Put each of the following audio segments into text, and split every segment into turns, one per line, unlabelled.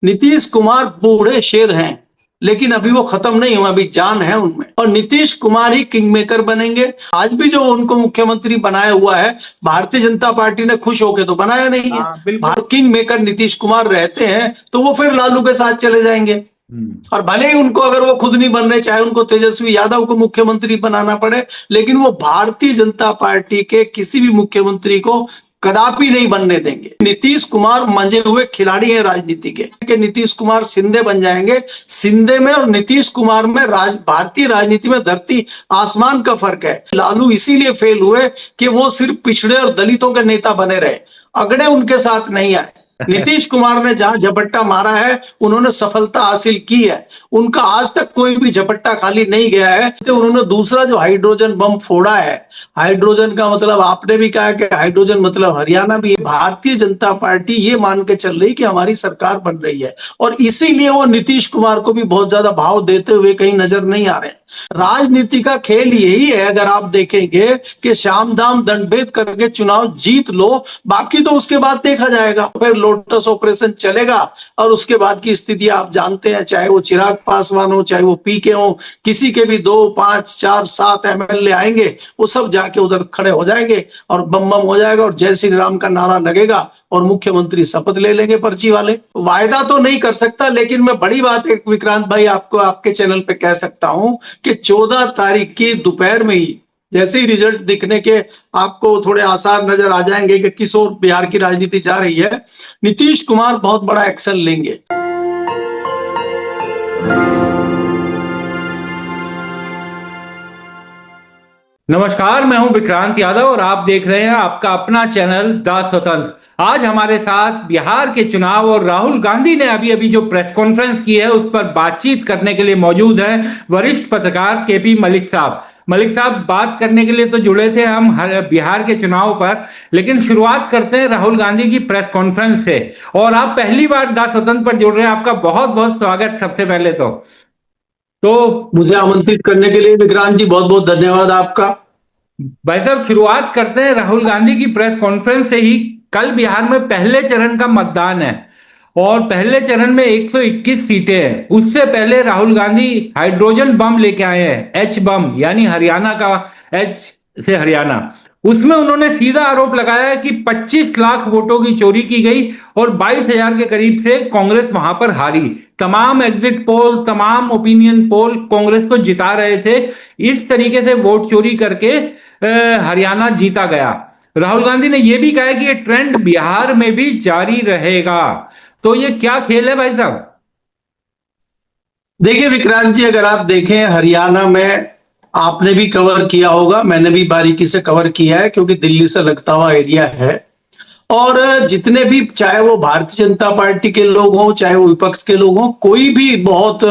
नीतीश कुमार बूढ़े शेर हैं, लेकिन अभी वो खत्म नहीं हुआ, अभी जान है उनमें, और नीतीश कुमार ही किंग मेकर बनेंगे। आज भी जो उनको मुख्यमंत्री बनाया हुआ है, भारतीय जनता पार्टी ने खुश होकर तो बनाया नहीं है।
बिल्कुल।
किंग मेकर नीतीश कुमार रहते हैं तो वो फिर लालू के साथ चले जाएंगे। और भले ही उनको, अगर वो खुद नहीं बन रहे, चाहे उनको तेजस्वी यादव को मुख्यमंत्री बनाना पड़े, लेकिन वो भारतीय जनता पार्टी के किसी भी मुख्यमंत्री को कदापि नहीं बनने देंगे। नीतीश कुमार मंजे हुए खिलाड़ी हैं राजनीति के, कि नीतीश कुमार शिंदे बन जाएंगे। शिंदे में और नीतीश कुमार में भारतीय राजनीति में धरती आसमान का फर्क है। लालू इसीलिए फेल हुए कि वो सिर्फ पिछड़े और दलितों के नेता बने रहे, अगड़े उनके साथ नहीं आए। नीतीश कुमार ने जहां झपट्टा मारा है, उन्होंने सफलता हासिल की है। उनका आज तक कोई भी झपट्टा खाली नहीं गया है। तो उन्होंने दूसरा जो हाइड्रोजन बम फोड़ा है, हाइड्रोजन का मतलब आपने भी कहा कि हाइड्रोजन मतलब हरियाणा भी है। भारतीय जनता पार्टी ये मान के चल रही कि हमारी सरकार बन रही है, और इसीलिए वो नीतीश कुमार को भी बहुत ज्यादा भाव देते हुए कहीं नजर नहीं आ रहे। राजनीति का खेल यही है, अगर आप देखेंगे कि शाम दाम दंडभेद करके चुनाव जीत लो, बाकी तो उसके बाद देखा जाएगा। फिर लोटस ऑपरेशन चलेगा, और उसके बाद की स्थिति आप जानते हैं, चाहे वो चिराग पासवान हो, चाहे वो पीके हो, किसी के भी 2, 5, 4, 7 एमएलए आएंगे, वो सब जाके उधर खड़े हो जाएंगे और बम बम हो जाएगा, और जय श्री राम का नारा लगेगा, और मुख्यमंत्री शपथ ले लेंगे पर्ची वाले। वायदा तो नहीं कर सकता, लेकिन मैं बड़ी बात एक विक्रांत भाई आपको आपके चैनल पे कह सकता हूं कि 14 तारीख की दोपहर में ही जैसे ही रिजल्ट दिखने के आपको थोड़े आसार नजर आ जाएंगे कि किस ओर बिहार की राजनीति जा रही है, नीतीश कुमार बहुत बड़ा एक्शन लेंगे।
नमस्कार, मैं हूं विक्रांत यादव और आप देख रहे हैं आपका अपना चैनल द स्वतंत्र। आज हमारे साथ बिहार के चुनाव और राहुल गांधी ने अभी अभी जो प्रेस कॉन्फ्रेंस की है उस पर बातचीत करने के लिए मौजूद हैं वरिष्ठ पत्रकार केपी मलिक साहब। मलिक साहब, बात करने के लिए तो जुड़े थे हम बिहार के चुनाव पर, लेकिन शुरुआत करते हैं राहुल गांधी की प्रेस कॉन्फ्रेंस से। और आप पहली बार द स्वतंत्र पर जुड़ रहे हैं, आपका बहुत बहुत स्वागत। सबसे पहले तो
मुझे आमंत्रित करने के लिए विक्रांत जी बहुत बहुत धन्यवाद आपका।
भाई साहब, शुरुआत करते हैं राहुल गांधी की प्रेस कॉन्फ्रेंस से ही। कल बिहार में पहले चरण का मतदान है और पहले चरण में 121 सीटें हैं। उससे पहले राहुल गांधी हाइड्रोजन बम लेके आए हैं, एच बम, यानी हरियाणा का, एच से हरियाणा। उसमें उन्होंने सीधा आरोप लगाया कि 25 लाख वोटों की चोरी की गई और 22,000 के करीब से कांग्रेस वहां पर हारी। तमाम एग्जिट पोल, तमाम ओपिनियन पोल कांग्रेस को जिता रहे थे। इस तरीके से वोट चोरी करके हरियाणा जीता गया। राहुल गांधी ने यह भी कहा है कि यह ट्रेंड बिहार में भी जारी रहेगा। तो ये क्या खेल है भाई साहब?
देखिए विक्रांत जी, अगर आप देखें हरियाणा में, आपने भी कवर किया होगा, मैंने भी बारीकी से कवर किया है, क्योंकि दिल्ली से लगता हुआ एरिया है। और जितने भी, चाहे वो भारतीय जनता पार्टी के लोग हों, चाहे वो विपक्ष के लोग हों, कोई भी बहुत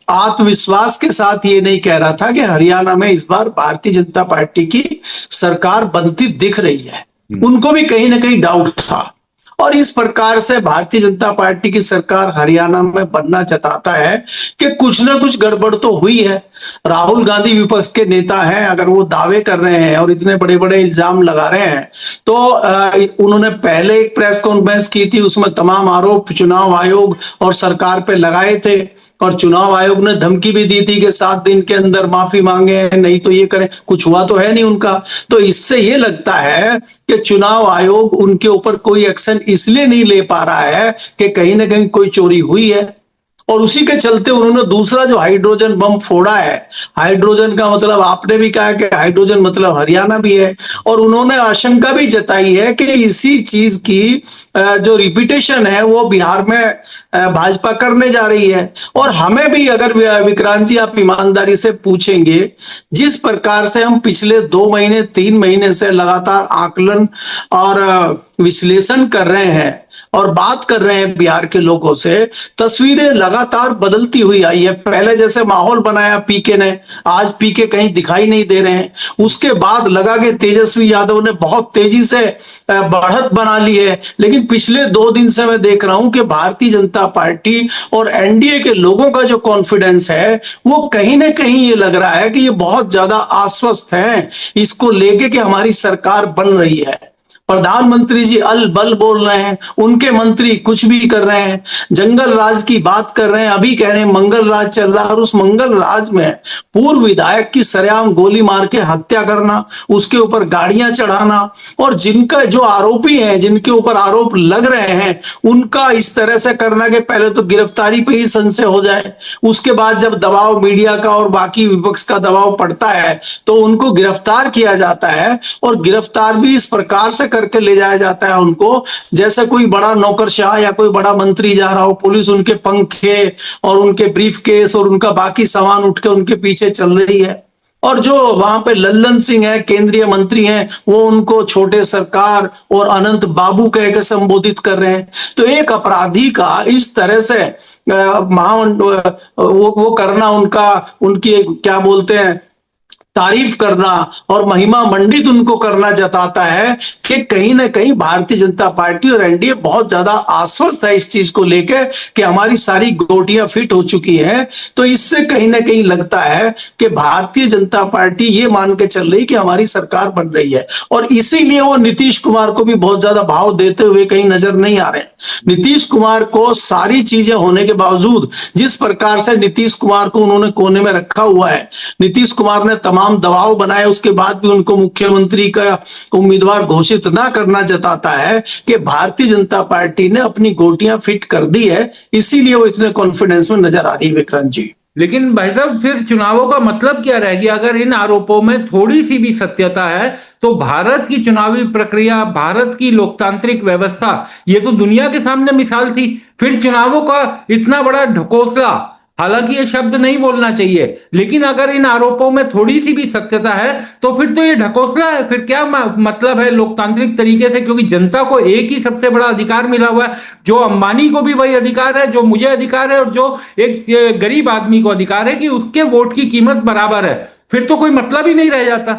आत्मविश्वास के साथ ये नहीं कह रहा था कि हरियाणा में इस बार भारतीय जनता पार्टी की सरकार बनती दिख रही है। उनको भी कहीं ना कहीं डाउट था, और इस प्रकार से भारतीय जनता पार्टी की सरकार हरियाणा में बनना चाहता है कि कुछ ना कुछ गड़बड़ तो हुई है। राहुल गांधी विपक्ष के नेता हैं, अगर वो दावे कर रहे हैं और इतने बड़े बड़े इल्जाम लगा रहे हैं, तो उन्होंने पहले एक प्रेस कॉन्फ्रेंस की थी, उसमें तमाम आरोप चुनाव आयोग और सरकार पे लगाए थे, और चुनाव आयोग ने धमकी भी दी थी कि 7 दिन के अंदर माफी मांगे, नहीं तो ये करें। कुछ हुआ तो है नहीं उनका। तो इससे ये लगता है कि चुनाव आयोग उनके ऊपर कोई एक्शन इसलिए नहीं ले पा रहा है कि कहीं ना कहीं कोई चोरी हुई है, और उसी के चलते उन्होंने दूसरा जो हाइड्रोजन बम फोड़ा है, हाइड्रोजन का मतलब आपने भी कहा कि हाइड्रोजन मतलब हरियाणा भी है, और उन्होंने आशंका भी जताई है कि इसी चीज की जो रिपीटेशन है वो बिहार में भाजपा करने जा रही है। और हमें भी, अगर विक्रांत जी आप ईमानदारी से पूछेंगे, जिस प्रकार से हम पिछले 2 महीने 3 महीने से लगातार आकलन और विश्लेषण कर रहे हैं और बात कर रहे हैं बिहार के लोगों से, तस्वीरें लगातार बदलती हुई आई है। पहले जैसे माहौल बनाया पीके ने, आज पीके कहीं दिखाई नहीं दे रहे हैं। उसके बाद लगा कि तेजस्वी यादव ने बहुत तेजी से बढ़त बना ली है, लेकिन पिछले 2 दिन से मैं देख रहा हूं कि भारतीय जनता पार्टी और एनडीए के लोगों का जो कॉन्फिडेंस है, वो कहीं ना कहीं ये लग रहा है कि ये बहुत ज्यादा आश्वस्त हैं इसको लेके कि हमारी सरकार बन रही है। प्रधानमंत्री जी अल बल बोल रहे हैं, उनके मंत्री कुछ भी कर रहे हैं, जंगल राज की बात कर रहे हैं, अभी कह रहे हैं मंगल राज चल रहा है, और उस मंगल राज में पूर्व विधायक की सरेआम गोली मार के हत्या करना, उसके ऊपर गाड़ियां चढ़ाना, और जिनका जो आरोपी हैं, जिनके ऊपर आरोप लग रहे हैं, उनका इस तरह से करना कि पहले तो गिरफ्तारी पे ही संशय हो जाए, उसके बाद जब दबाव मीडिया का और बाकी विपक्ष का दबाव पड़ता है तो उनको गिरफ्तार किया जाता है, और गिरफ्तार भी इस प्रकार से करके ले जाया जाता है उनको, जैसे कोई बड़ा नौकरशाह या कोई बड़ा मंत्री जा रहा हो, पुलिस उनके पंखे और उनके ब्रीफ केस और उनका बाकी सामान उठ के उनके पीछे चल रही है। और जो वहां पे लल्लन सिंह है, केंद्रीय मंत्री हैं, वो उनको छोटे सरकार और अनंत बाबू कह के संबोधित कर रहे हैं। तो एक अपराधी का इस तरह से वो करना, उनकी क्या बोलते हैं, तारीफ करना और महिमा मंडित उनको करना जताता है कि कहीं ना कहीं भारतीय जनता पार्टी और एनडीए बहुत ज्यादा आश्वस्त है इस चीज को लेकर कि हमारी सारी गोटियां फिट हो चुकी है। तो इससे कहीं ना कहीं लगता है कि भारतीय जनता पार्टी ये मान के चल रही कि हमारी सरकार बन रही है, और इसीलिए वो नीतीश कुमार को भी बहुत ज्यादा भाव देते हुए कहीं नजर नहीं आ रहे। नीतीश कुमार को सारी चीजें होने के बावजूद, जिस प्रकार से नीतीश कुमार को उन्होंने कोने में रखा हुआ है, नीतीश कुमार ने तमाम दबाव बनाए, उसके बाद भी उनको मुख्यमंत्री का उम्मीदवार घोषित ना करना जताता है कि भारतीय जनता पार्टी ने अपनी गोटियां फिट कर दी है, इसीलिए वो इतने कॉन्फिडेंस में नजर आ रही है विक्रांत जी।
लेकिन भाई साहब, फिर चुनावों का मतलब क्या रह गया अगर इन आरोपों में थोड़ी सी भी सत्यता है? तो भारत की चुनावी प्रक्रिया, भारत की लोकतांत्रिक व्यवस्था, ये तो दुनिया के सामने मिसाल थी। फिर चुनावों का इतना बड़ा ढकोसला, हालांकि ये शब्द नहीं बोलना चाहिए, लेकिन अगर इन आरोपों में थोड़ी सी भी सत्यता है तो फिर तो ये ढकोसला है। फिर क्या मतलब है लोकतांत्रिक तरीके से? क्योंकि जनता को एक ही सबसे बड़ा अधिकार मिला हुआ है, जो अंबानी को भी वही अधिकार है, जो मुझे अधिकार है, और जो एक गरीब आदमी को अधिकार है कि उसके वोट की कीमत बराबर है। फिर तो कोई मतलब ही नहीं रह जाता।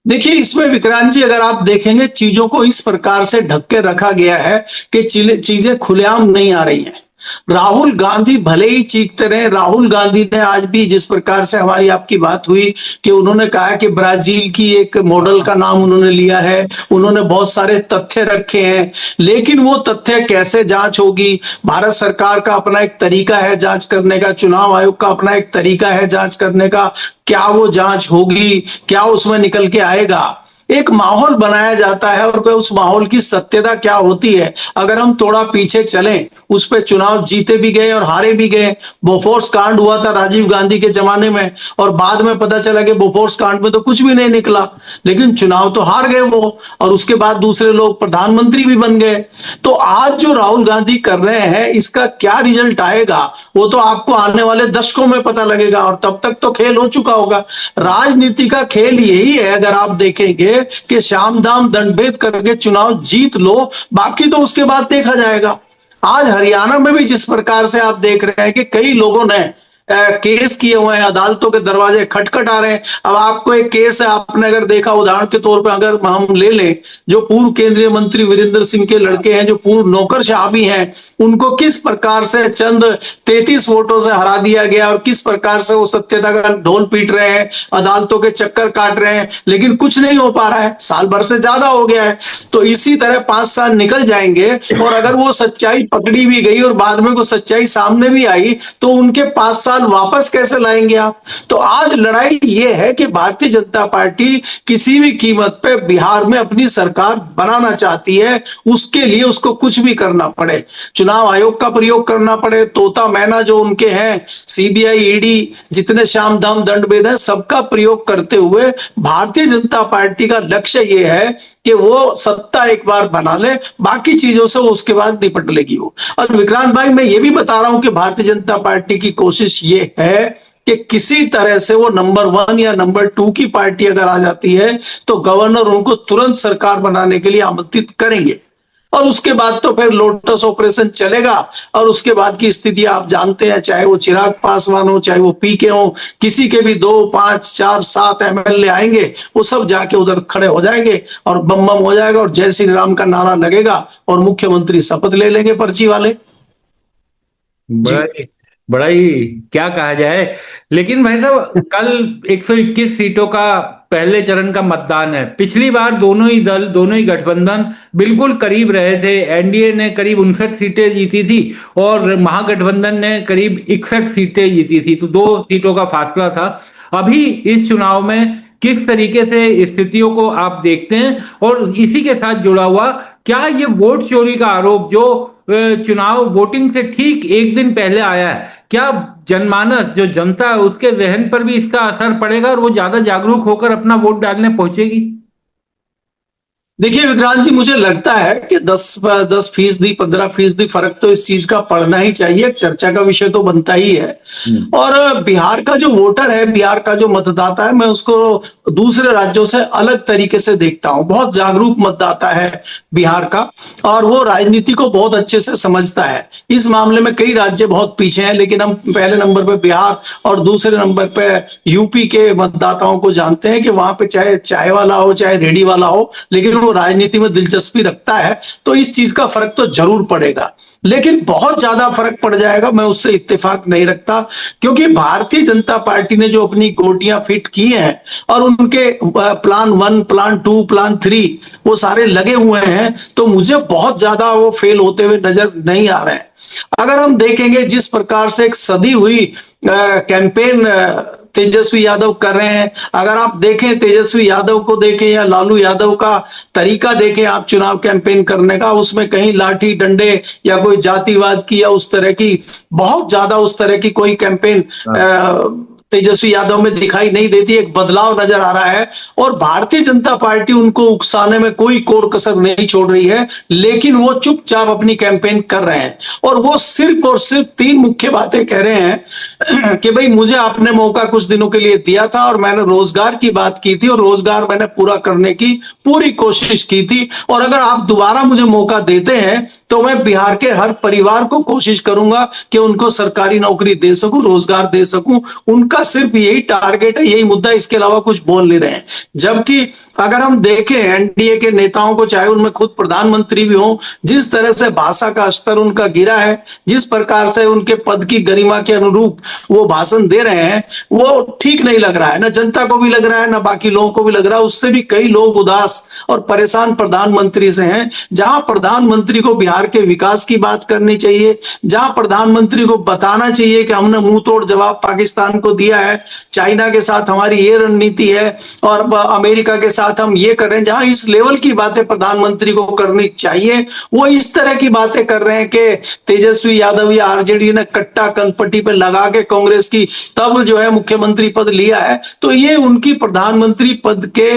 देखिए, इसमें विक्रांत जी अगर आप देखेंगे, चीजों को इस प्रकार से ढक के रखा गया है कि चीजें खुलेआम नहीं आ रही हैं। राहुल गांधी भले ही चीखते रहे, राहुल गांधी ने आज भी जिस प्रकार से हमारी आपकी बात हुई कि उन्होंने कहा कि ब्राजील की एक मॉडल का नाम उन्होंने लिया है, उन्होंने बहुत सारे तथ्य रखे हैं, लेकिन वो तथ्य कैसे जांच होगी? भारत सरकार का अपना एक तरीका है जांच करने का, चुनाव आयोग का अपना एक तरीका है जांच करने का, क्या वो जांच होगी? क्या उसमें निकल के आएगा? एक माहौल बनाया जाता है, और उस माहौल की सत्यता क्या होती है अगर हम थोड़ा पीछे चलें, उस पे चुनाव जीते भी गए और हारे भी गए। बोफोर्स कांड हुआ था राजीव गांधी के जमाने में, और बाद में पता चला कि बोफोर्स कांड में तो कुछ भी नहीं निकला, लेकिन चुनाव तो हार गए वो, और उसके बाद दूसरे लोग प्रधानमंत्री भी बन गए। तो आज जो राहुल गांधी कर रहे हैं, इसका क्या रिजल्ट आएगा वो तो आपको आने वाले दशकों में पता लगेगा, और तब तक तो खेल हो चुका होगा। राजनीति का खेल यही है, अगर आप देखेंगे कि शाम दाम दंडभेद करके चुनाव जीत लो, बाकी तो उसके बाद देखा जाएगा। आज हरियाणा में भी जिस प्रकार से आप देख रहे हैं कि कई लोगों ने केस किए हुए हैं, अदालतों के दरवाजे खटखटा रहे हैं। अब आपको एक केस है, आपने अगर देखा, उदाहरण के तौर पर अगर हम ले लें, जो पूर्व केंद्रीय मंत्री वीरेंद्र सिंह के लड़के हैं, जो पूर्व नौकरशाह भी हैं, उनको किस प्रकार से चंद 33 वोटों से हरा दिया गया, और किस प्रकार से वो सत्यता का ढोल पीट रहे हैं, अदालतों के चक्कर काट रहे हैं, लेकिन कुछ नहीं हो पा रहा है, साल भर से ज्यादा हो गया है। तो इसी तरह 5 साल निकल जाएंगे, और अगर वो सच्चाई पकड़ी भी गई और बाद में वो सच्चाई सामने भी आई, तो उनके 5 साल वापस कैसे लाएंगे आप? तो आज लड़ाई ये है कि भारतीय जनता पार्टी किसी भी कीमत पे बिहार में अपनी सरकार बनाना चाहती है, उसके लिए उसको कुछ भी करना पड़े, चुनाव आयोग का प्रयोग करना पड़े, तोता मैना जो उनके हैं, सीबीआई, ईडी, जितने शाम दाम दंड भेद है, सबका प्रयोग करते हुए भारतीय जनता पार्टी का लक्ष्य ये है कि वो सत्ता एक बार बना ले, बाकी चीजों से वो उसके बाद निपट लेगी वो। और विक्रांत भाई, मैं ये भी बता रहा हूं कि भारतीय जनता पार्टी की कोशिश ये है कि किसी तरह से वो नंबर 1 या नंबर 2 की पार्टी अगर आ जाती है तो गवर्नर उनको तुरंत सरकार बनाने के लिए आमंत्रित करेंगे, और उसके बाद तो फिर लोटस ऑपरेशन चलेगा, और उसके बाद की स्थिति आप जानते हैं, चाहे वो चिराग पासवान हो, चाहे वो पीके हो, किसी के भी 2, 5, 4, 7 एमएलए आएंगे, वो सब जाके उधर खड़े हो जाएंगे और बम बम हो जाएगा, और जय श्री राम का नारा लगेगा, और मुख्यमंत्री शपथ ले लेंगे पर्ची वाले।
बड़ा बड़ा ही क्या कहा जाए। लेकिन भाई साहब कल 121 सीटों का पहले चरण का मतदान है। पिछली बार दोनों ही दल, दोनों ही गठबंधन बिल्कुल करीब रहे थे। एनडीए ने करीब 59 सीटें जीती थी और महागठबंधन ने करीब 61 सीटें जीती थी, तो 2 सीटों का फासला था। अभी इस चुनाव में किस तरीके से स्थितियों को आप देखते हैं, और इसी के साथ जुड़ा हुआ क्या ये वोट चोरी का आरोप जो चुनाव वोटिंग से ठीक एक दिन पहले आया है, क्या जनमानस जो जनता है उसके जहन पर भी इसका असर पड़ेगा और वो ज्यादा जागरूक होकर अपना वोट डालने पहुंचेगी?
देखिए विक्रांत जी, मुझे लगता है कि 10% 15% फर्क तो इस चीज का पड़ना ही चाहिए, चर्चा का विषय तो बनता ही है। और बिहार का जो वोटर है, बिहार का जो मतदाता है, मैं उसको दूसरे राज्यों से अलग तरीके से देखता हूं। बहुत जागरूक मतदाता है बिहार का, और वो राजनीति को बहुत अच्छे से समझता है। इस मामले में कई राज्य बहुत पीछे हैं, लेकिन हम पहले नंबर पे बिहार और दूसरे नंबर पे यूपी के मतदाताओं को जानते हैं कि वहां पे चाहे चाय वाला हो चाहे रेडी वाला हो, लेकिन वो राजनीति में दिलचस्पी रखता है। तो इस चीज का फर्क तो जरूर पड़ेगा, लेकिन बहुत ज्यादा फर्क पड़ जाएगा मैं उससे इत्तेफाक नहीं रखता। क्योंकि भारतीय जनता पार्टी ने जो अपनी गोटियां फिट की हैं और उनके प्लान 1, प्लान 2, प्लान 3 वो सारे लगे हुए हैं, तो मुझे बहुत ज्यादा वो फेल होते हुए नजर नहीं आ रहे हैं। अगर हम देखेंगे जिस प्रकार से एक सदी हुई कैंपेन तेजस्वी यादव कर रहे हैं, अगर आप देखें तेजस्वी यादव को देखें या लालू यादव का तरीका देखें आप चुनाव कैंपेन करने का, उसमें कहीं लाठी डंडे या कोई जातिवाद की या उस तरह की बहुत ज्यादा उस तरह की कोई कैंपेन तेजस्वी यादव में दिखाई नहीं देती। एक बदलाव नजर आ रहा है और भारतीय जनता पार्टी उनको उकसाने में कोई कोर कसर नहीं छोड़ रही है, लेकिन वो चुपचाप अपनी कैंपेन कर रहे हैं और वो सिर्फ और सिर्फ 3 मुख्य बातें कह रहे हैं कि भाई मुझे आपने मौका कुछ दिनों के लिए दिया था और मैंने रोजगार की बात की थी और रोजगार मैंने पूरा करने की पूरी कोशिश की थी, और अगर आप दोबारा मुझे मौका देते हैं तो मैं बिहार के हर परिवार को कोशिश करूंगा कि उनको सरकारी नौकरी दे सकूं, रोजगार दे सकूं। उनका सिर्फ यही टारगेट है, यही मुद्दा, इसके अलावा कुछ बोल नहीं रहे हैं। जबकि अगर हम देखें एनडीए के नेताओं को, चाहे उनमें खुद प्रधानमंत्री भी हो, जिस तरह से भाषा का स्तर उनका गिरा है, जिस प्रकार से उनके पद की गरिमा के अनुरूप वो भाषण दे रहे हैं, वो ठीक नहीं लग रहा है। ना जनता को भी लग रहा है, ना बाकी लोगों को भी लग रहा है। उससे भी कई लोग उदास और परेशान प्रधानमंत्री से हैं। जहां प्रधानमंत्री को बिहार के विकास की बात करनी चाहिए, जहां प्रधानमंत्री को बताना चाहिए कि हमने मुंह तोड़ जवाब पाकिस्तान को दिया है, चाइना के साथ हमारी ये रणनीति है और अमेरिका के साथ हम ये कर रहे हैं, जहां इस लेवल की बातें प्रधानमंत्री को करनी चाहिए, वो इस तरह की बातें कर रहे हैं कि तेजस्वी यादव या आरजेडी ने कट्टा कनपट्टी पे लगा के कांग्रेस की तब जो है मुख्यमंत्री पद लिया है। तो ये उनकी प्रधानमंत्री पद के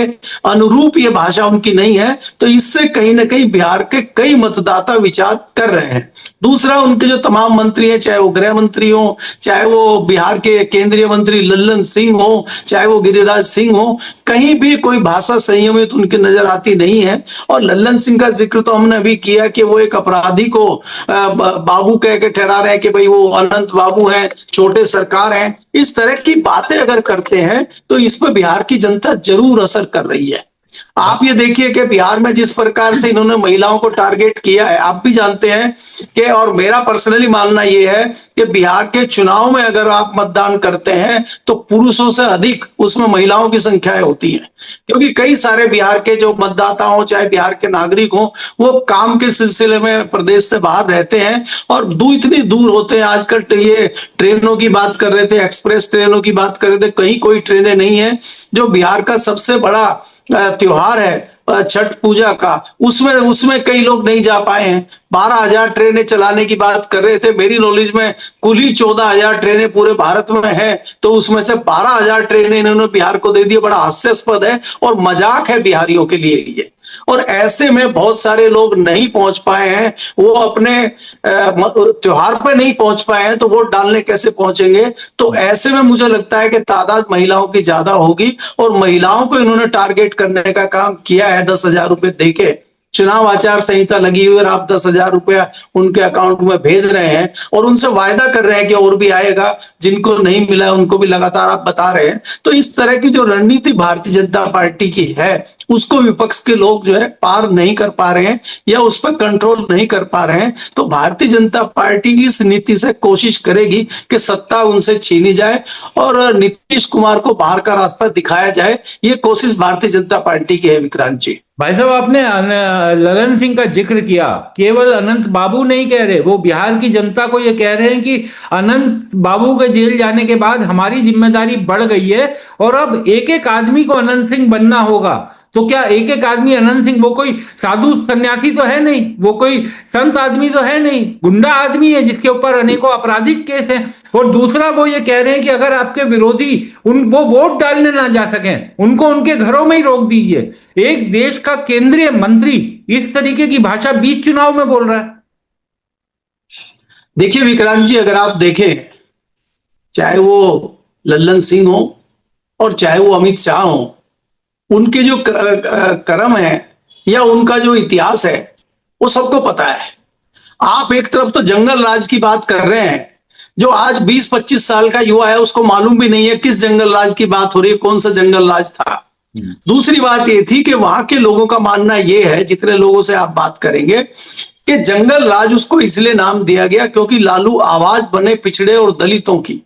अनुरूप ये भाषा उनकी नहीं है। तो इससे कहीं ना कहीं बिहार के कई मतदाता विचार कर रहे हैं। दूसरा, उनके जो तमाम मंत्री हैं, चाहे वो गृह मंत्री हो, चाहे वो बिहार के केंद्रीय मंत्री लल्लन सिंह हो, चाहे वो गिरिराज सिंह हो, कहीं भी कोई भाषा संयमित उनकी नजर आती नहीं है। और लल्लन सिंह का जिक्र तो हमने अभी किया कि वो एक अपराधी को बाबू कह के ठहरा रहे हैं कि भाई वो अनंत बाबू हैं, छोटे सरकार हैं। इस तरह की बातें अगर करते हैं तो इस पर बिहार की जनता जरूर असर कर रही है। आप ये देखिए कि बिहार में जिस प्रकार से इन्होंने महिलाओं को टारगेट किया है, आप भी जानते हैं कि, और मेरा पर्सनली मानना यह है कि बिहार के चुनाव में अगर आप मतदान करते हैं तो पुरुषों से अधिक उसमें महिलाओं की संख्याएं होती हैं। क्योंकि कई सारे बिहार के जो मतदाता हो, चाहे बिहार के नागरिक हो, वो काम के सिलसिले में प्रदेश से बाहर रहते हैं और इतनी दूर होते हैं। आजकल ये ट्रेनों की बात कर रहे थे, एक्सप्रेस ट्रेनों की बात कर रहे थे, कहीं कोई ट्रेनें नहीं है। जो बिहार का सबसे बड़ा त्योहार है छठ पूजा का, उसमें कई लोग नहीं जा पाए हैं। 12,000 ट्रेनें चलाने की बात कर रहे थे। मेरी नॉलेज में कुल ही 14,000 ट्रेनें पूरे भारत में हैं, तो उसमें से 12,000 ट्रेनें इन्होंने बिहार को दे दी। बड़ा हास्यास्पद है और मजाक है बिहारियों के लिए ये। और ऐसे में बहुत सारे लोग नहीं पहुंच पाए हैं, वो अपने त्योहार पे नहीं पहुंच पाए हैं, तो वोट डालने कैसे पहुंचेंगे? तो ऐसे में मुझे लगता है कि तादाद महिलाओं की ज्यादा होगी और महिलाओं को इन्होंने टारगेट करने का काम किया है 10,000 रुपए देके। चुनाव आचार संहिता लगी हुई और आप 10,000 रुपया उनके अकाउंट में भेज रहे हैं और उनसे वायदा कर रहे हैं कि और भी आएगा, जिनको नहीं मिला उनको भी लगातार आप बता रहे हैं। तो इस तरह की जो रणनीति भारतीय जनता पार्टी की है उसको विपक्ष के लोग जो है पार नहीं कर पा रहे हैं या उस पर कंट्रोल नहीं कर पा रहे हैं। तो भारतीय जनता पार्टी इस नीति से कोशिश करेगी कि सत्ता उनसे छीनी जाए और नीतीश कुमार को बाहर का रास्ता दिखाया जाए। ये कोशिश भारतीय जनता पार्टी की है विक्रांत जी।
भाई साहब, आपने ललन सिंह का जिक्र किया। केवल अनंत बाबू नहीं कह रहे, वो बिहार की जनता को ये कह रहे हैं कि अनंत बाबू के जेल जाने के बाद हमारी जिम्मेदारी बढ़ गई है और अब एक एक आदमी को अनंत सिंह बनना होगा। तो क्या एक एक आदमी अनंत सिंह, वो कोई साधु सन्यासी तो है नहीं, वो कोई संत आदमी तो है नहीं, गुंडा आदमी है जिसके ऊपर अनेकों आपराधिक केस हैं। और दूसरा, वो ये कह रहे हैं कि अगर आपके विरोधी वो वोट डालने ना जा सकें, उनको उनके घरों में ही रोक दीजिए। एक देश का केंद्रीय मंत्री इस तरीके की भाषा बीच चुनाव में बोल रहा है।
देखिए विक्रांत जी, अगर आप देखें, चाहे वो लल्लन सिंह हो और चाहे वो अमित शाह हो, उनके जो कर्म है या उनका जो इतिहास है वो सबको पता है। आप एक तरफ तो जंगल राज की बात कर रहे हैं, जो आज 20-25 साल का युवा है उसको मालूम भी नहीं है किस जंगल राज की बात हो रही है, कौन सा जंगल राज था। दूसरी बात ये थी कि वहां के लोगों का मानना ये है, जितने लोगों से आप बात करेंगे, कि जंगल राज उसको इसलिए नाम दिया गया क्योंकि लालू आवाज बने पिछड़े और दलितों की,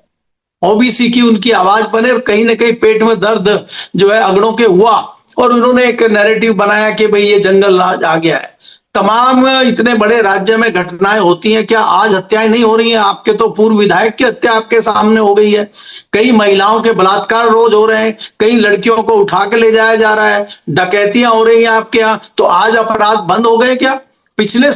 ओबीसी की उनकी आवाज बने और कहीं ना कहीं पेट में दर्द जो है अगड़ों के हुआ और उन्होंने एक नैरेटिव बनाया कि भाई ये जंगल राज आ गया है। तमाम इतने बड़े राज्य में घटनाएं होती हैं, क्या आज हत्याएं नहीं हो रही हैं? आपके तो पूर्व विधायक की हत्या आपके सामने हो गई है, कई महिलाओं के बलात्कार रोज हो रहे हैं, कई लड़कियों को उठा के ले जाया जा रहा है, डकैतियां हो रही हैं आपके यहाँ। तो आज अपराध बंद हो गए क्या? पिछले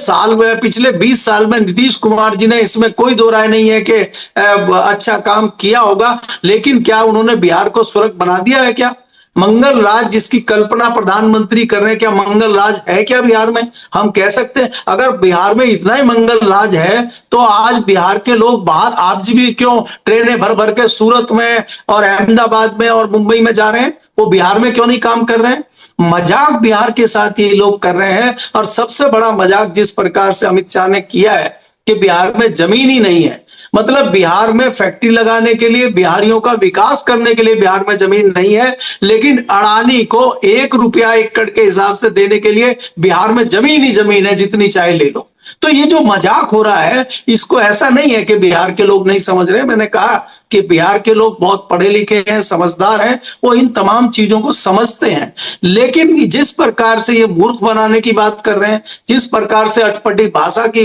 20 साल में नीतीश कुमार जी ने, इसमें कोई दो राय नहीं है कि अच्छा काम किया होगा, लेकिन क्या उन्होंने बिहार को स्वर्ग बना दिया है? क्या मंगल राज जिसकी कल्पना प्रधानमंत्री कर रहे हैं, क्या मंगल राज है क्या बिहार में? हम कह सकते हैं अगर बिहार में इतना ही मंगल राज है तो आज बिहार के लोग बाहर, आप जी भी क्यों ट्रेनें भर भर के सूरत में और अहमदाबाद में और मुंबई में जा रहे हैं, वो बिहार में क्यों नहीं काम कर रहे हैं? मजाक बिहार के साथ ये लोग कर रहे हैं। और सबसे बड़ा मजाक जिस प्रकार से अमित शाह ने किया है कि बिहार में जमीन ही नहीं है, मतलब बिहार में फैक्ट्री लगाने के लिए, बिहारियों का विकास करने के लिए बिहार में जमीन नहीं है, लेकिन अडानी को 1 रुपया एकड़ के हिसाब से देने के लिए बिहार में जमीन ही जमीन है, जितनी चाहे ले लो। तो ये जो मजाक हो रहा है, इसको ऐसा नहीं है कि बिहार के लोग नहीं समझ रहे। मैंने कहा कि बिहार के लोग बहुत पढ़े लिखे हैं, समझदार हैं, वो इन तमाम चीजों को समझते हैं। लेकिन जिस प्रकार से ये मूर्ख बनाने की बात कर रहे हैं, जिस प्रकार से अटपटी भाषा की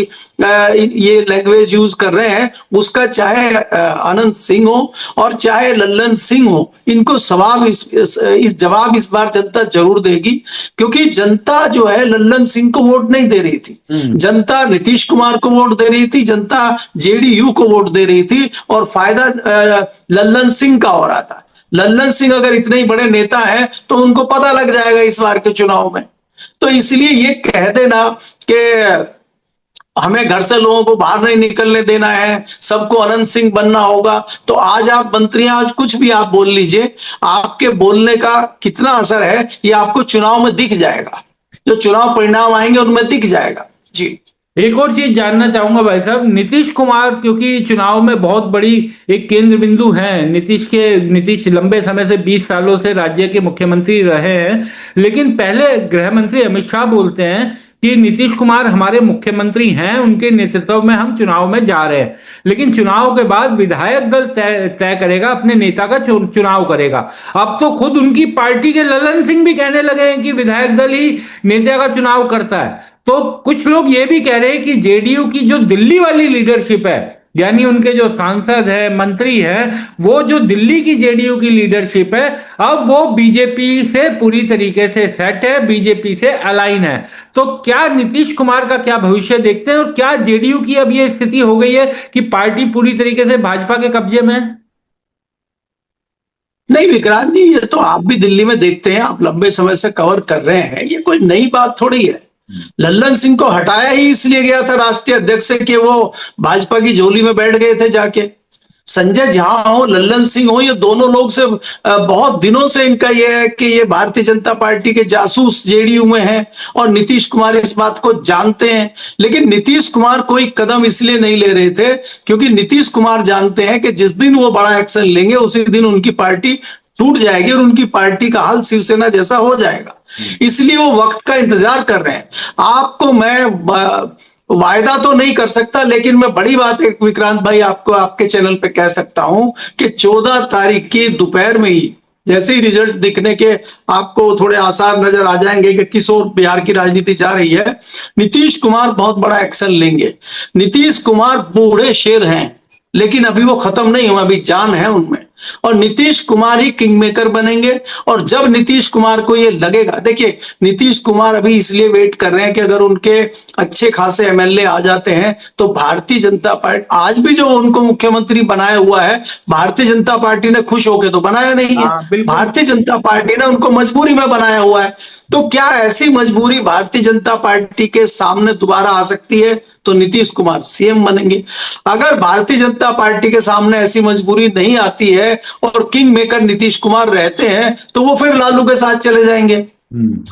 ये लैंग्वेज यूज कर रहे हैं, उसका चाहे अनंत सिंह हो और चाहे लल्लन सिंह हो, इनको जवाब इस बार जनता जरूर देगी। क्योंकि जनता जो है लल्लन सिंह को वोट नहीं दे रही थी, जनता नीतीश कुमार को वोट दे रही थी, जनता जेडीयू को वोट दे रही थी और फायदा लल्लन सिंह का हो रहा था। लल्लन सिंह अगर इतने ही बड़े नेता हैं तो उनको पता लग जाएगा इस बार के चुनाव में। तो इसलिए ये कह देना कि हमें घर से लोगों को बाहर नहीं निकलने देना है, सबको अनंत सिंह बनना होगा, तो आज आप मंत्री, आज कुछ भी आप बोल लीजिए, आपके बोलने का कितना असर है ये आपको चुनाव में दिख जाएगा। जो चुनाव परिणाम आएंगे उनमें दिख जाएगा। जी,
एक और चीज जानना चाहूंगा भाई साहब, नीतीश कुमार क्योंकि चुनाव में बहुत बड़ी एक केंद्र बिंदु हैं, नीतीश लंबे समय से 20 सालों से राज्य के मुख्यमंत्री रहे हैं, लेकिन पहले गृह मंत्री अमित शाह बोलते हैं कि नीतीश कुमार हमारे मुख्यमंत्री हैं, उनके नेतृत्व में हम चुनाव में जा रहे हैं, लेकिन चुनाव के बाद विधायक दल तय करेगा, अपने नेता का चुनाव करेगा। अब तो खुद उनकी पार्टी के ललन सिंह भी कहने लगे हैं कि विधायक दल ही नेता का चुनाव करता है। तो कुछ लोग ये भी कह रहे हैं कि जेडीयू की जो दिल्ली वाली लीडरशिप है, यानी उनके जो सांसद है, मंत्री हैं, वो जो दिल्ली की जेडीयू की लीडरशिप है, अब वो बीजेपी से पूरी तरीके से सेट है, बीजेपी से अलाइन है। तो क्या नीतीश कुमार का क्या भविष्य देखते हैं और क्या जेडीयू की अब ये स्थिति हो गई है कि पार्टी पूरी तरीके से भाजपा के कब्जे में है?
नहीं विक्रांत जी, ये तो आप भी दिल्ली में देखते हैं, आप लंबे समय से कवर कर रहे हैं, ये कोई नई बात थोड़ी है। लल्लन सिंह को हटाया ही इसलिए गया था राष्ट्रीय अध्यक्ष से कि वो भाजपा की झोली में बैठ गए थे जाके। संजय झा हो, लल्लन सिंह हो, ये दोनों लोग से बहुत दिनों से इनका ये है कि ये भारतीय जनता पार्टी के जासूस जेडीयू में हैं और नीतीश कुमार इस बात को जानते हैं। लेकिन नीतीश कुमार कोई कदम इसलिए नहीं ले रहे थे क्योंकि नीतीश कुमार जानते हैं कि जिस दिन वो बड़ा एक्शन लेंगे उसी दिन उनकी पार्टी टूट जाएगी और उनकी पार्टी का हाल शिवसेना जैसा हो जाएगा। इसलिए वो वक्त का इंतजार कर रहे हैं। आपको मैं वायदा तो नहीं कर सकता, लेकिन मैं बड़ी बात एक विक्रांत भाई आपको आपके चैनल पे कह सकता हूं कि 14 तारीख की दोपहर में ही जैसे ही रिजल्ट दिखने के आपको थोड़े आसार नजर आ जाएंगे कि किस ओर बिहार की राजनीति जा रही है, नीतीश कुमार बहुत बड़ा एक्शन लेंगे। नीतीश कुमार बूढ़े शेर हैं लेकिन अभी वो खत्म नहीं हुआ, अभी जान है उनमें, और नीतीश कुमार ही किंग मेकर बनेंगे। और जब नीतीश कुमार को ये लगेगा, देखिए नीतीश कुमार अभी इसलिए वेट कर रहे हैं कि अगर उनके अच्छे खासे एमएलए आ जाते हैं तो भारतीय जनता पार्टी, आज भी जो उनको मुख्यमंत्री बनाया हुआ है भारतीय जनता पार्टी ने खुश होकर तो बनाया नहीं है, भारतीय जनता पार्टी ने उनको मजबूरी में बनाया हुआ है। तो क्या ऐसी मजबूरी भारतीय जनता पार्टी के सामने दोबारा आ सकती है तो नीतीश कुमार सीएम बनेंगे। अगर भारतीय जनता पार्टी के सामने ऐसी मजबूरी नहीं आती है और किंग मेकर नीतीश कुमार रहते हैं तो वो फिर लालू के साथ चले जाएंगे।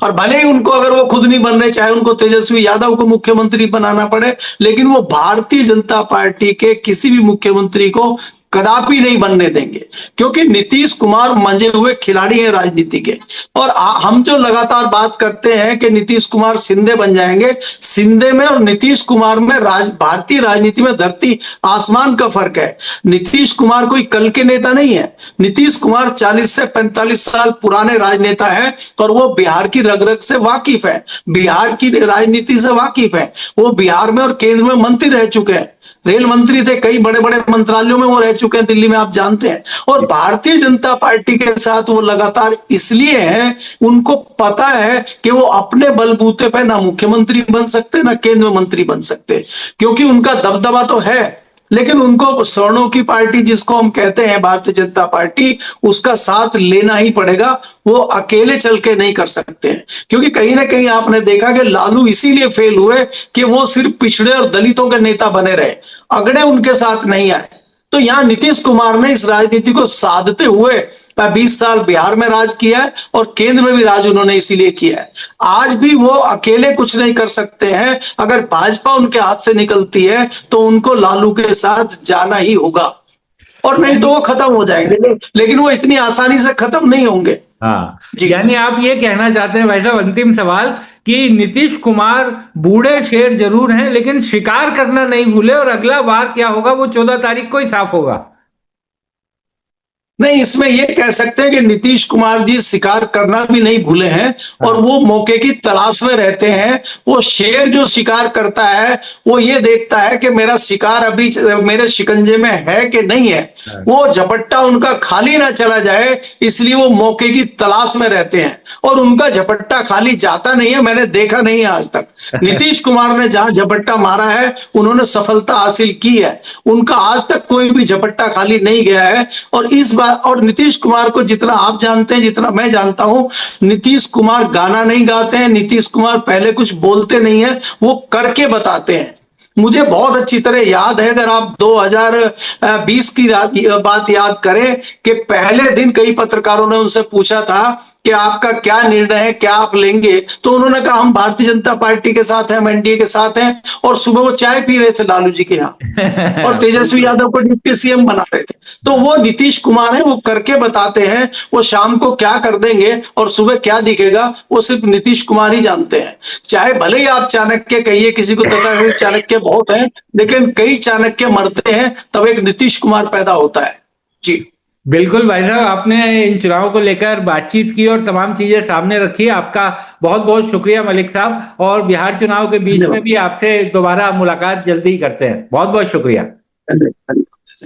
और भले ही उनको, अगर वो खुद नहीं बन रहे, चाहे उनको तेजस्वी यादव को मुख्यमंत्री बनाना पड़े, लेकिन वो भारतीय जनता पार्टी के किसी भी मुख्यमंत्री को कदापि नहीं बनने देंगे क्योंकि नीतीश कुमार मंजे हुए खिलाड़ी हैं राजनीति के। और हम जो लगातार बात करते हैं कि नीतीश कुमार शिंदे बन जाएंगे, शिंदे में और नीतीश कुमार में भारतीय राजनीति में धरती आसमान का फर्क है। नीतीश कुमार कोई कल के नेता नहीं है। नीतीश कुमार 40 से 45 साल पुराने राजनेता है और वो बिहार की रग रग से वाकिफ है, बिहार की राजनीति से वाकिफ है। वो बिहार में और केंद्र में मंत्री रह चुके हैं, रेल मंत्री थे, कई बड़े बड़े मंत्रालयों में वो रह चुके हैं, दिल्ली में आप जानते हैं। और भारतीय जनता पार्टी के साथ वो लगातार इसलिए हैं, उनको पता है कि वो अपने बलबूते पे ना मुख्यमंत्री बन सकते ना केंद्र मंत्री बन सकते, क्योंकि उनका दबदबा तो है, लेकिन उनको स्वर्णों की पार्टी जिसको हम कहते हैं भारतीय जनता पार्टी, उसका साथ लेना ही पड़ेगा। वो अकेले चल के नहीं कर सकते हैं, क्योंकि कहीं ना कहीं आपने देखा कि लालू इसीलिए फेल हुए कि वो सिर्फ पिछड़े और दलितों के नेता बने रहे, अगड़े उनके साथ नहीं आए। तो यहां नीतीश कुमार ने इस राजनीति को साधते हुए 20 साल बिहार में राज किया है और केंद्र में भी राज उन्होंने इसीलिए किया है। आज भी वो अकेले कुछ नहीं कर सकते हैं। अगर भाजपा उनके हाथ से निकलती है तो उनको लालू के साथ जाना ही होगा, और नहीं तो वो खत्म हो जाएंगे, लेकिन वो इतनी आसानी से खत्म नहीं होंगे।
हाँ, यानी आप ये कहना चाहते हैं भाई साहब, अंतिम सवाल, कि नीतीश कुमार बूढ़े शेर जरूर हैं लेकिन शिकार करना नहीं भूले, और अगला वार क्या होगा वो 14 तारीख को ही साफ होगा।
नहीं, इसमें ये कह सकते हैं कि नीतीश कुमार जी शिकार करना भी नहीं भूले हैं और वो मौके की तलाश में रहते हैं। वो शेर जो शिकार करता है वो ये देखता है कि मेरा शिकार अभी मेरे शिकंजे में है कि नहीं है, वो झपट्टा उनका खाली ना चला जाए, इसलिए वो मौके की तलाश में रहते हैं। और उनका झपट्टा खाली जाता नहीं है, मैंने देखा नहीं है आज तक। नीतीश कुमार ने जहां झपट्टा मारा है उन्होंने सफलता हासिल की है, उनका आज तक कोई भी झपट्टा खाली नहीं गया है। और इस बार, और नीतीश कुमार को जितना आप जानते हैं जितना मैं जानता हूं, नीतीश कुमार गाना नहीं गाते हैं, नीतीश कुमार पहले कुछ बोलते नहीं है, वो करके बताते हैं। मुझे बहुत अच्छी तरह याद है, अगर आप 2020 की बात याद करें कि पहले दिन कई पत्रकारों ने उनसे पूछा था कि आपका क्या निर्णय है, क्या आप लेंगे, तो उन्होंने कहा हम भारतीय जनता पार्टी के साथ हैं, हम एनडीए के साथ हैं। और सुबह वो चाय पी रहे थे लालू जी के यहाँ और तेजस्वी यादव को डिप्टी सीएम बना रहे थे। तो वो नीतीश कुमार है, वो करके बताते हैं। वो शाम को क्या कर देंगे और सुबह क्या दिखेगा वो सिर्फ नीतीश कुमार ही जानते हैं। चाहे भले ही आप चाणक्य कहिए, किसी को तथाकथित चाणक्य बहुत है, लेकिन कई चाणक्य मरते हैं तब एक नीतीश कुमार पैदा होता है। जी
बिल्कुल भाई साहब, आपने इन चुनाव को लेकर बातचीत की और तमाम चीजें सामने रखी। आपका बहुत बहुत शुक्रिया मलिक साहब, और बिहार चुनाव के बीच में भी आपसे दोबारा मुलाकात जल्दी करते हैं। बहुत बहुत शुक्रिया।